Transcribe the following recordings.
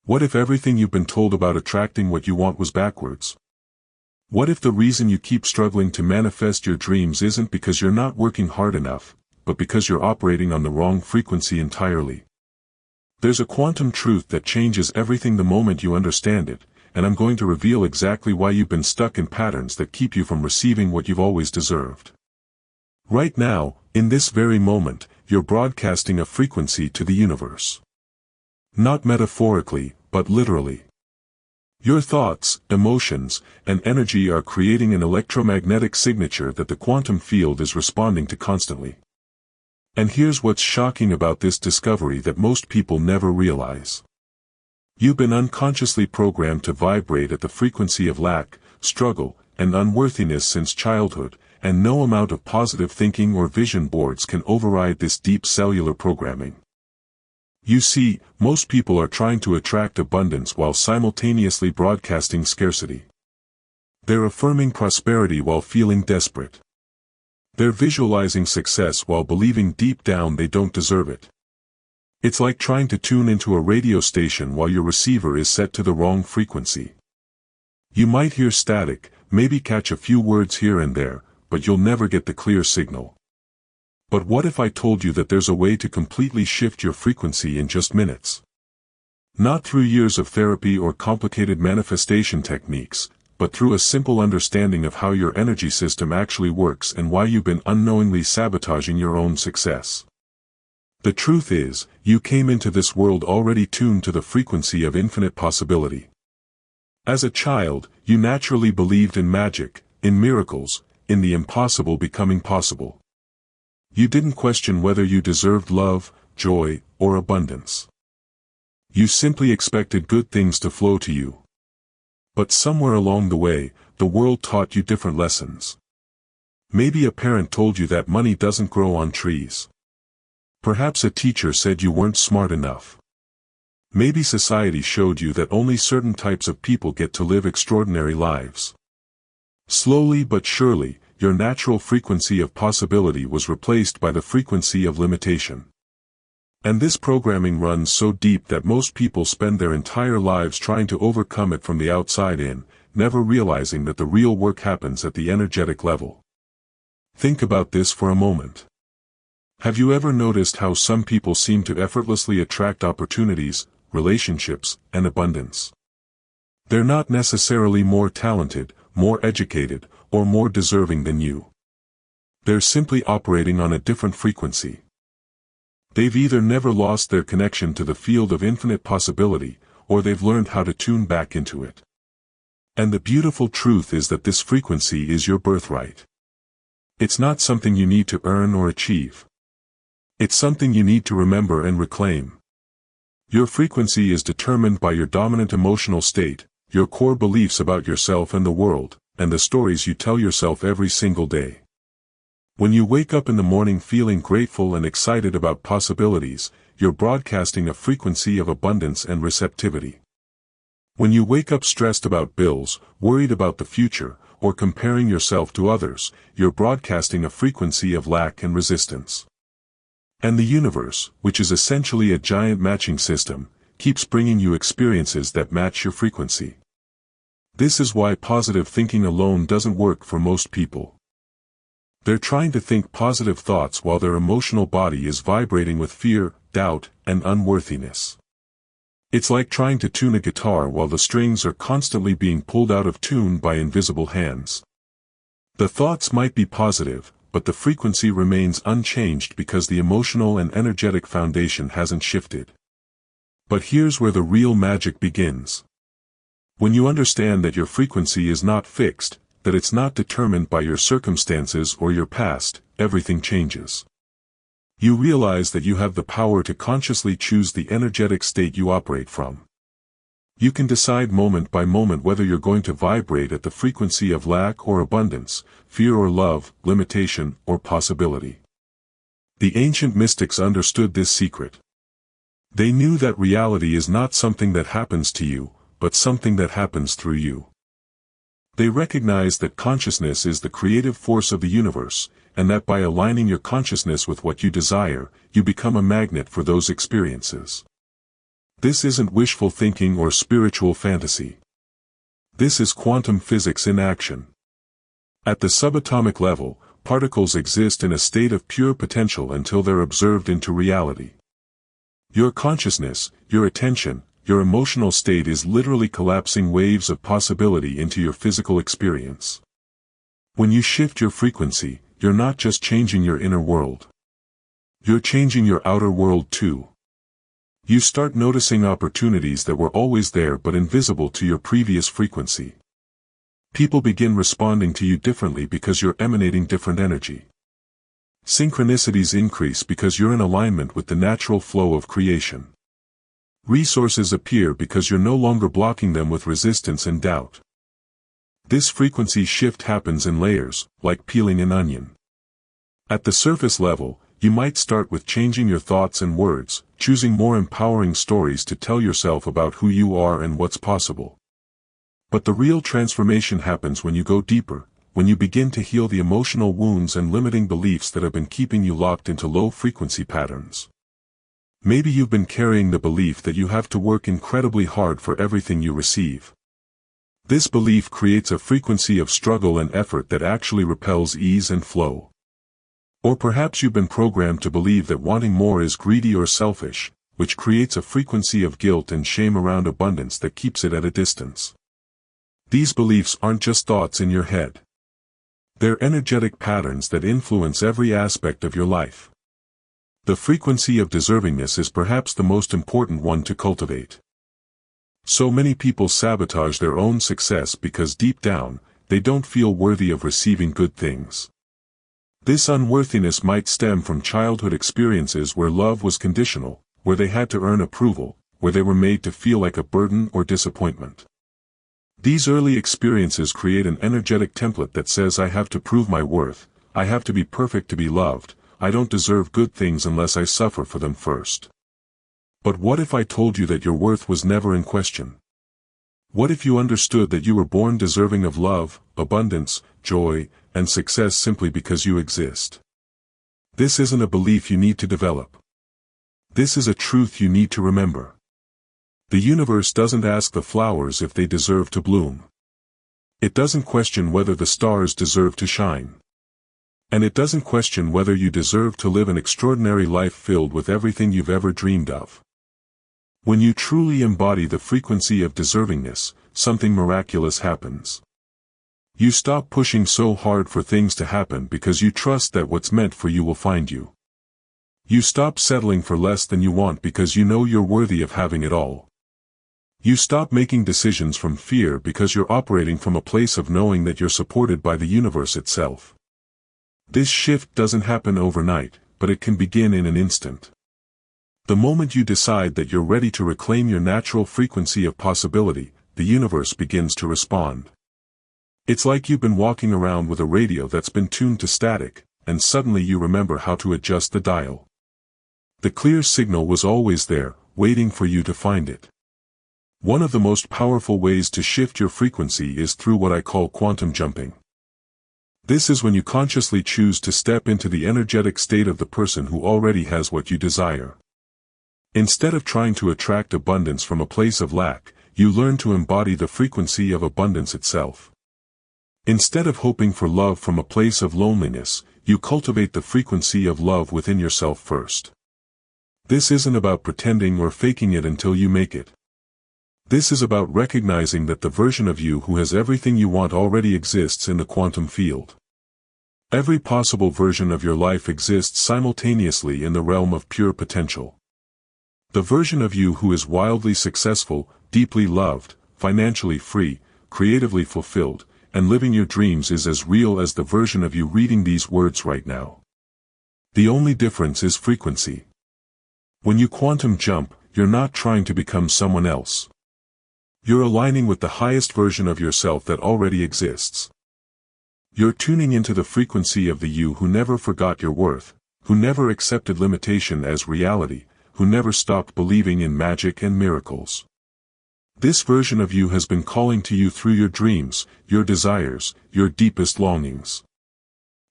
What if everything you've been told about attracting what you want was backwards? What if the reason you keep struggling to manifest your dreams isn't because you're not working hard enough, but because you're operating on the wrong frequency entirely? There's a quantum truth that changes everything the moment you understand it, and I'm going to reveal exactly why you've been stuck in patterns that keep you from receiving what you've always deserved. Right now, in this very moment, you're broadcasting a frequency to the universe. Not metaphorically, but literally. Your thoughts, emotions, and energy are creating an electromagnetic signature that the quantum field is responding to constantly. And here's what's shocking about this discovery that most people never realize. You've been unconsciously programmed to vibrate at the frequency of lack, struggle, and unworthiness since childhood, and no amount of positive thinking or vision boards can override this deep cellular programming. You see, most people are trying to attract abundance while simultaneously broadcasting scarcity. They're affirming prosperity while feeling desperate. They're visualizing success while believing deep down they don't deserve it. It's like trying to tune into a radio station while your receiver is set to the wrong frequency. You might hear static, maybe catch a few words here and there, but you'll never get the clear signal. But what if I told you that there's a way to completely shift your frequency in just minutes? Not through years of therapy or complicated manifestation techniques, but through a simple understanding of how your energy system actually works and why you've been unknowingly sabotaging your own success. The truth is, you came into this world already tuned to the frequency of infinite possibility. As a child, you naturally believed in magic, in miracles, in the impossible becoming possible. You didn't question whether you deserved love, joy, or abundance. You simply expected good things to flow to you. But somewhere along the way, the world taught you different lessons. Maybe a parent told you that money doesn't grow on trees. Perhaps a teacher said you weren't smart enough. Maybe society showed you that only certain types of people get to live extraordinary lives. Slowly but surely, your natural frequency of possibility was replaced by the frequency of limitation. And this programming runs so deep that most people spend their entire lives trying to overcome it from the outside in, never realizing that the real work happens at the energetic level. Think about this for a moment. Have you ever noticed how some people seem to effortlessly attract opportunities, relationships, and abundance? They're not necessarily more talented, more educated, or more deserving than you. They're simply operating on a different frequency. They've either never lost their connection to the field of infinite possibility, or they've learned how to tune back into it. And the beautiful truth is that this frequency is your birthright. It's not something you need to earn or achieve. It's something you need to remember and reclaim. Your frequency is determined by your dominant emotional state, your core beliefs about yourself and the world, and the stories you tell yourself every single day. When you wake up in the morning feeling grateful and excited about possibilities, you're broadcasting a frequency of abundance and receptivity. When you wake up stressed about bills, worried about the future, or comparing yourself to others, you're broadcasting a frequency of lack and resistance. And the universe, which is essentially a giant matching system, keeps bringing you experiences that match your frequency. This is why positive thinking alone doesn't work for most people. They're trying to think positive thoughts while their emotional body is vibrating with fear, doubt, and unworthiness. It's like trying to tune a guitar while the strings are constantly being pulled out of tune by invisible hands. The thoughts might be positive, but the frequency remains unchanged because the emotional and energetic foundation hasn't shifted. But here's where the real magic begins. When you understand that your frequency is not fixed, that it's not determined by your circumstances or your past, everything changes. You realize that you have the power to consciously choose the energetic state you operate from. You can decide moment by moment whether you're going to vibrate at the frequency of lack or abundance, fear or love, limitation or possibility. The ancient mystics understood this secret. They knew that reality is not something that happens to you, but something that happens through you. They recognized that consciousness is the creative force of the universe, and that by aligning your consciousness with what you desire, you become a magnet for those experiences. This isn't wishful thinking or spiritual fantasy. This is quantum physics in action. At the subatomic level, particles exist in a state of pure potential until they're observed into reality. Your consciousness, your attention, your emotional state is literally collapsing waves of possibility into your physical experience. When you shift your frequency, you're not just changing your inner world. You're changing your outer world too. You start noticing opportunities that were always there but invisible to your previous frequency. People begin responding to you differently because you're emanating different energy. Synchronicities increase because you're in alignment with the natural flow of creation. Resources appear because you're no longer blocking them with resistance and doubt. This frequency shift happens in layers, like peeling an onion. At the surface level, you might start with changing your thoughts and words, choosing more empowering stories to tell yourself about who you are and what's possible. But the real transformation happens when you go deeper, when you begin to heal the emotional wounds and limiting beliefs that have been keeping you locked into low-frequency patterns. Maybe you've been carrying the belief that you have to work incredibly hard for everything you receive. This belief creates a frequency of struggle and effort that actually repels ease and flow. Or perhaps you've been programmed to believe that wanting more is greedy or selfish, which creates a frequency of guilt and shame around abundance that keeps it at a distance. These beliefs aren't just thoughts in your head. They're energetic patterns that influence every aspect of your life. The frequency of deservingness is perhaps the most important one to cultivate. So many people sabotage their own success because deep down, they don't feel worthy of receiving good things. This unworthiness might stem from childhood experiences where love was conditional, where they had to earn approval, where they were made to feel like a burden or disappointment. These early experiences create an energetic template that says I have to prove my worth, I have to be perfect to be loved, I don't deserve good things unless I suffer for them first. But what if I told you that your worth was never in question? What if you understood that you were born deserving of love, abundance, joy, and success simply because you exist? This isn't a belief you need to develop. This is a truth you need to remember. The universe doesn't ask the flowers if they deserve to bloom. It doesn't question whether the stars deserve to shine. And it doesn't question whether you deserve to live an extraordinary life filled with everything you've ever dreamed of. When you truly embody the frequency of deservingness, something miraculous happens. You stop pushing so hard for things to happen because you trust that what's meant for you will find you. You stop settling for less than you want because you know you're worthy of having it all. You stop making decisions from fear because you're operating from a place of knowing that you're supported by the universe itself. This shift doesn't happen overnight, but it can begin in an instant. The moment you decide that you're ready to reclaim your natural frequency of possibility, the universe begins to respond. It's like you've been walking around with a radio that's been tuned to static, and suddenly you remember how to adjust the dial. The clear signal was always there, waiting for you to find it. One of the most powerful ways to shift your frequency is through what I call quantum jumping. This is when you consciously choose to step into the energetic state of the person who already has what you desire. Instead of trying to attract abundance from a place of lack, you learn to embody the frequency of abundance itself. Instead of hoping for love from a place of loneliness, you cultivate the frequency of love within yourself first. This isn't about pretending or faking it until you make it. This is about recognizing that the version of you who has everything you want already exists in the quantum field. Every possible version of your life exists simultaneously in the realm of pure potential. The version of you who is wildly successful, deeply loved, financially free, creatively fulfilled, and living your dreams is as real as the version of you reading these words right now. The only difference is frequency. When you quantum jump, you're not trying to become someone else. You're aligning with the highest version of yourself that already exists. You're tuning into the frequency of the you who never forgot your worth, who never accepted limitation as reality, who never stopped believing in magic and miracles. This version of you has been calling to you through your dreams, your desires, your deepest longings.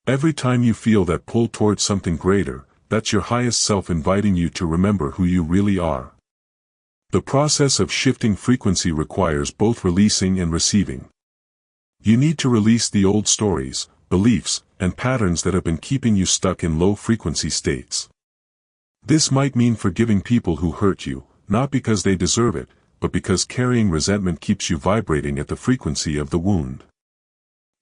Every time you feel that pull towards something greater, that's your highest self inviting you to remember who you really are. The process of shifting frequency requires both releasing and receiving. You need to release the old stories, beliefs, and patterns that have been keeping you stuck in low-frequency states. This might mean forgiving people who hurt you, not because they deserve it, but because carrying resentment keeps you vibrating at the frequency of the wound.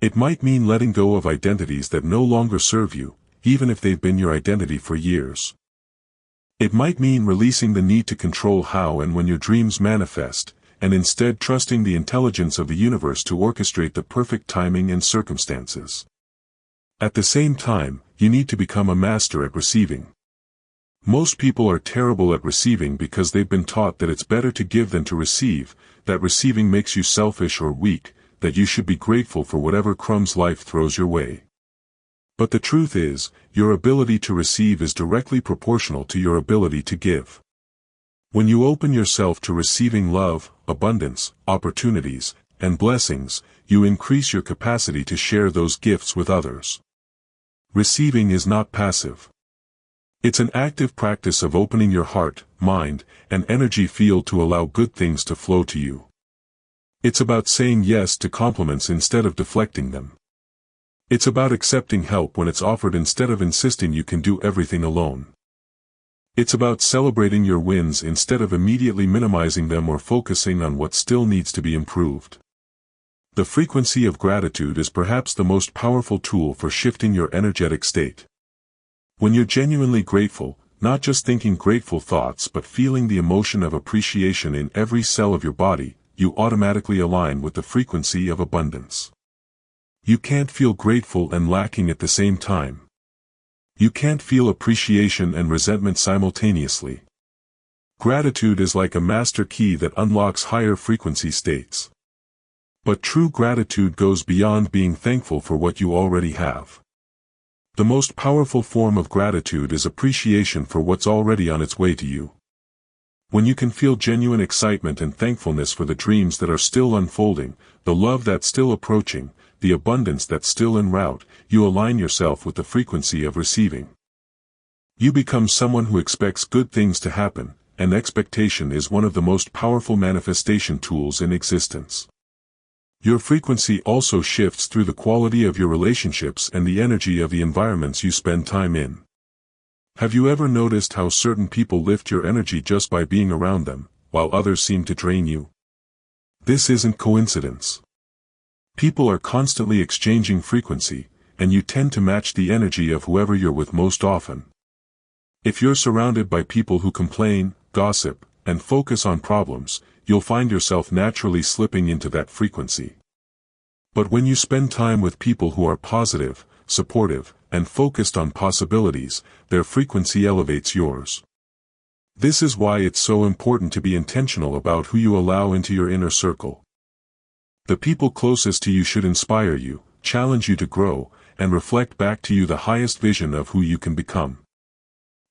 It might mean letting go of identities that no longer serve you, even if they've been your identity for years. It might mean releasing the need to control how and when your dreams manifest, and instead trusting the intelligence of the universe to orchestrate the perfect timing and circumstances. At the same time, you need to become a master at receiving. Most people are terrible at receiving because they've been taught that it's better to give than to receive, that receiving makes you selfish or weak, that you should be grateful for whatever crumbs life throws your way. But the truth is, your ability to receive is directly proportional to your ability to give. When you open yourself to receiving love, abundance, opportunities, and blessings, you increase your capacity to share those gifts with others. Receiving is not passive. It's an active practice of opening your heart, mind, and energy field to allow good things to flow to you. It's about saying yes to compliments instead of deflecting them. It's about accepting help when it's offered instead of insisting you can do everything alone. It's about celebrating your wins instead of immediately minimizing them or focusing on what still needs to be improved. The frequency of gratitude is perhaps the most powerful tool for shifting your energetic state. When you're genuinely grateful, not just thinking grateful thoughts but feeling the emotion of appreciation in every cell of your body, you automatically align with the frequency of abundance. You can't feel grateful and lacking at the same time. You can't feel appreciation and resentment simultaneously. Gratitude is like a master key that unlocks higher frequency states. But true gratitude goes beyond being thankful for what you already have. The most powerful form of gratitude is appreciation for what's already on its way to you. When you can feel genuine excitement and thankfulness for the dreams that are still unfolding, the love that's still approaching, the abundance that's still en route, you align yourself with the frequency of receiving. You become someone who expects good things to happen, and expectation is one of the most powerful manifestation tools in existence. Your frequency also shifts through the quality of your relationships and the energy of the environments you spend time in. Have you ever noticed how certain people lift your energy just by being around them, while others seem to drain you? This isn't coincidence. People are constantly exchanging frequency, and you tend to match the energy of whoever you're with most often. If you're surrounded by people who complain, gossip, and focus on problems, you'll find yourself naturally slipping into that frequency. But when you spend time with people who are positive, supportive, and focused on possibilities, their frequency elevates yours. This is why it's so important to be intentional about who you allow into your inner circle. The people closest to you should inspire you, challenge you to grow, and reflect back to you the highest vision of who you can become.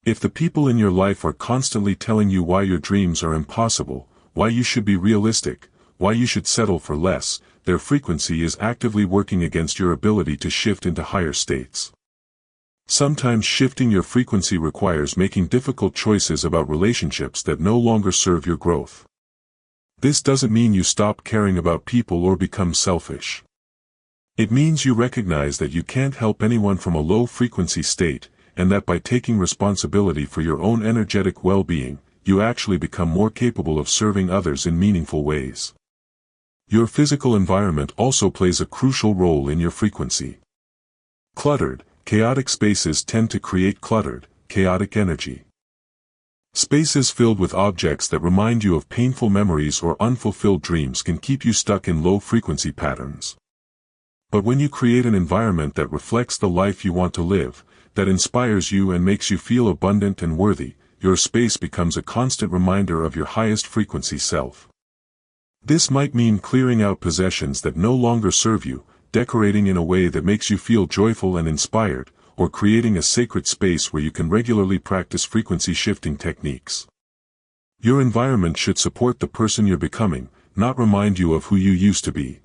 If the people in your life are constantly telling you why your dreams are impossible, why you should be realistic, why you should settle for less, their frequency is actively working against your ability to shift into higher states. Sometimes shifting your frequency requires making difficult choices about relationships that no longer serve your growth. This doesn't mean you stop caring about people or become selfish. It means you recognize that you can't help anyone from a low-frequency state, and that by taking responsibility for your own energetic well-being, you actually become more capable of serving others in meaningful ways. Your physical environment also plays a crucial role in your frequency. Cluttered, chaotic spaces tend to create cluttered, chaotic energy. Spaces filled with objects that remind you of painful memories or unfulfilled dreams can keep you stuck in low-frequency patterns. But when you create an environment that reflects the life you want to live, that inspires you and makes you feel abundant and worthy, your space becomes a constant reminder of your highest frequency self. This might mean clearing out possessions that no longer serve you, decorating in a way that makes you feel joyful and inspired, or creating a sacred space where you can regularly practice frequency shifting techniques. Your environment should support the person you're becoming, not remind you of who you used to be.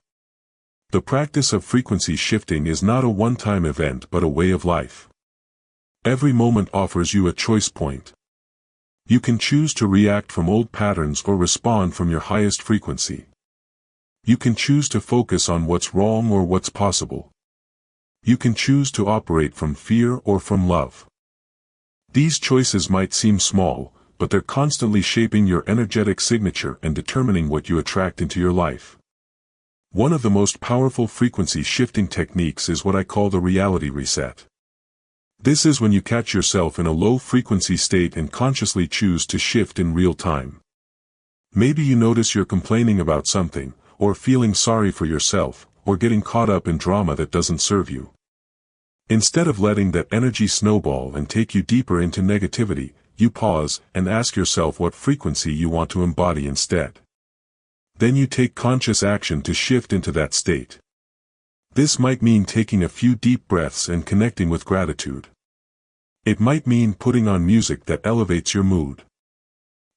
The practice of frequency shifting is not a one-time event but a way of life. Every moment offers you a choice point. You can choose to react from old patterns or respond from your highest frequency. You can choose to focus on what's wrong or what's possible. You can choose to operate from fear or from love. These choices might seem small, but they're constantly shaping your energetic signature and determining what you attract into your life. One of the most powerful frequency shifting techniques is what I call the reality reset. This is when you catch yourself in a low-frequency state and consciously choose to shift in real time. Maybe you notice you're complaining about something, or feeling sorry for yourself, or getting caught up in drama that doesn't serve you. Instead of letting that energy snowball and take you deeper into negativity, you pause and ask yourself what frequency you want to embody instead. Then you take conscious action to shift into that state. This might mean taking a few deep breaths and connecting with gratitude. It might mean putting on music that elevates your mood.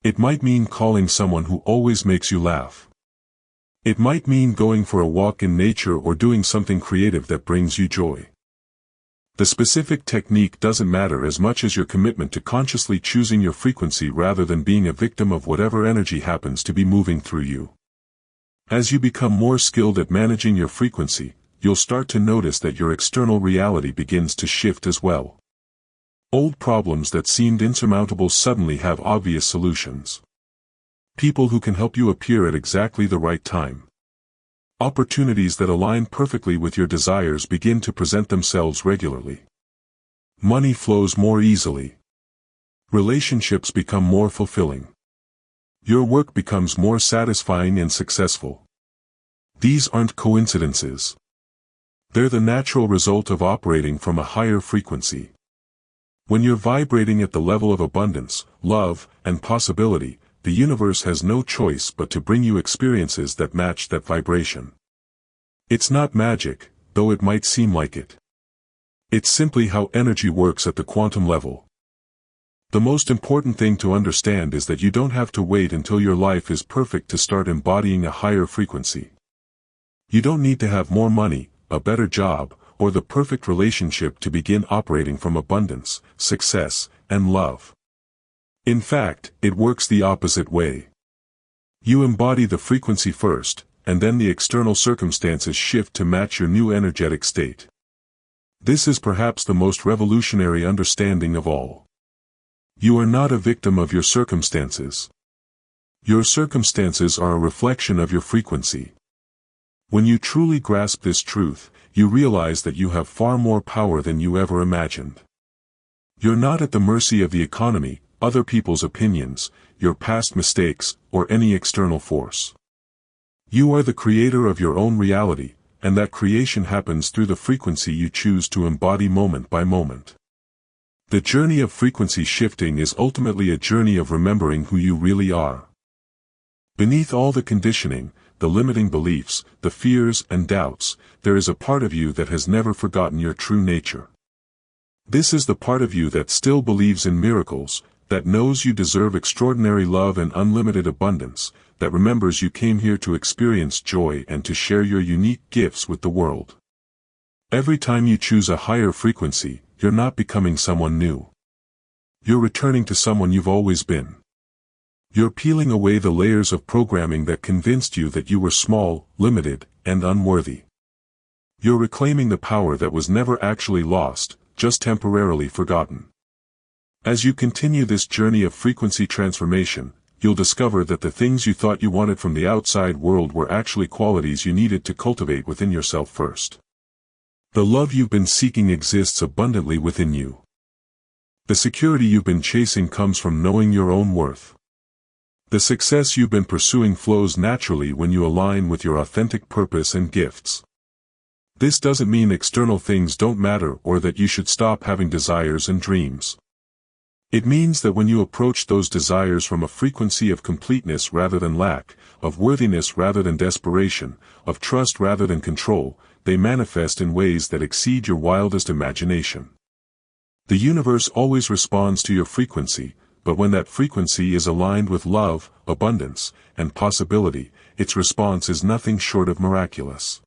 It might mean calling someone who always makes you laugh. It might mean going for a walk in nature or doing something creative that brings you joy. The specific technique doesn't matter as much as your commitment to consciously choosing your frequency rather than being a victim of whatever energy happens to be moving through you. As you become more skilled at managing your frequency, you'll start to notice that your external reality begins to shift as well. Old problems that seemed insurmountable suddenly have obvious solutions. People who can help you appear at exactly the right time. Opportunities that align perfectly with your desires begin to present themselves regularly. Money flows more easily. Relationships become more fulfilling. Your work becomes more satisfying and successful. These aren't coincidences. They're the natural result of operating from a higher frequency. When you're vibrating at the level of abundance, love, and possibility, the universe has no choice but to bring you experiences that match that vibration. It's not magic, though it might seem like it. It's simply how energy works at the quantum level. The most important thing to understand is that you don't have to wait until your life is perfect to start embodying a higher frequency. You don't need to have more money, a better job, or the perfect relationship to begin operating from abundance, success, and love. In fact, it works the opposite way. You embody the frequency first, and then the external circumstances shift to match your new energetic state. This is perhaps the most revolutionary understanding of all. You are not a victim of your circumstances. Your circumstances are a reflection of your frequency. When you truly grasp this truth, you realize that you have far more power than you ever imagined. You're not at the mercy of the economy, other people's opinions, your past mistakes, or any external force. You are the creator of your own reality, and that creation happens through the frequency you choose to embody moment by moment. The journey of frequency shifting is ultimately a journey of remembering who you really are. Beneath all the conditioning, the limiting beliefs, the fears and doubts, there is a part of you that has never forgotten your true nature. This is the part of you that still believes in miracles, that knows you deserve extraordinary love and unlimited abundance, that remembers you came here to experience joy and to share your unique gifts with the world. Every time you choose a higher frequency, you're not becoming someone new. You're returning to someone you've always been. You're peeling away the layers of programming that convinced you that you were small, limited, and unworthy. You're reclaiming the power that was never actually lost, just temporarily forgotten. As you continue this journey of frequency transformation, you'll discover that the things you thought you wanted from the outside world were actually qualities you needed to cultivate within yourself first. The love you've been seeking exists abundantly within you. The security you've been chasing comes from knowing your own worth. The success you've been pursuing flows naturally when you align with your authentic purpose and gifts. This doesn't mean external things don't matter or that you should stop having desires and dreams. It means that when you approach those desires from a frequency of completeness rather than lack, of worthiness rather than desperation, of trust rather than control, they manifest in ways that exceed your wildest imagination. The universe always responds to your frequency, but when that frequency is aligned with love, abundance, and possibility, its response is nothing short of miraculous.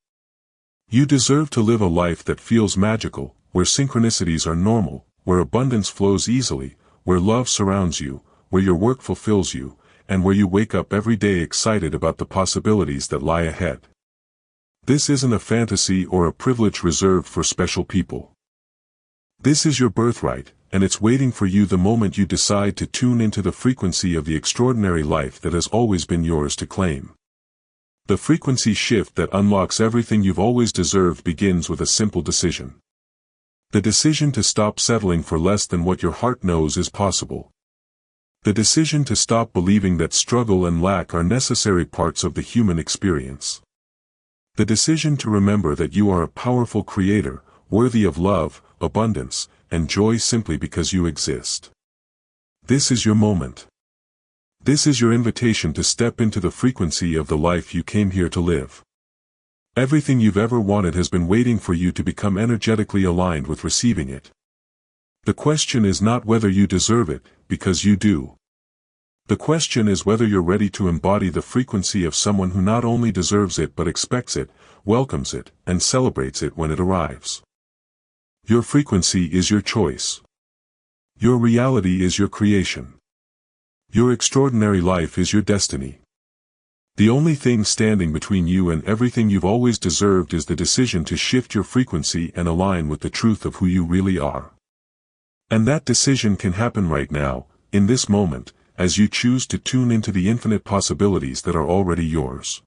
You deserve to live a life that feels magical, where synchronicities are normal, where abundance flows easily, where love surrounds you, where your work fulfills you, and where you wake up every day excited about the possibilities that lie ahead. This isn't a fantasy or a privilege reserved for special people. This is your birthright, and it's waiting for you the moment you decide to tune into the frequency of the extraordinary life that has always been yours to claim. The frequency shift that unlocks everything you've always deserved begins with a simple decision. The decision to stop settling for less than what your heart knows is possible. The decision to stop believing that struggle and lack are necessary parts of the human experience. The decision to remember that you are a powerful creator, worthy of love, abundance, and joy simply because you exist. This is your moment. This is your invitation to step into the frequency of the life you came here to live. Everything you've ever wanted has been waiting for you to become energetically aligned with receiving it. The question is not whether you deserve it, because you do. The question is whether you're ready to embody the frequency of someone who not only deserves it but expects it, welcomes it, and celebrates it when it arrives. Your frequency is your choice. Your reality is your creation. Your extraordinary life is your destiny. The only thing standing between you and everything you've always deserved is the decision to shift your frequency and align with the truth of who you really are. And that decision can happen right now, in this moment, as you choose to tune into the infinite possibilities that are already yours.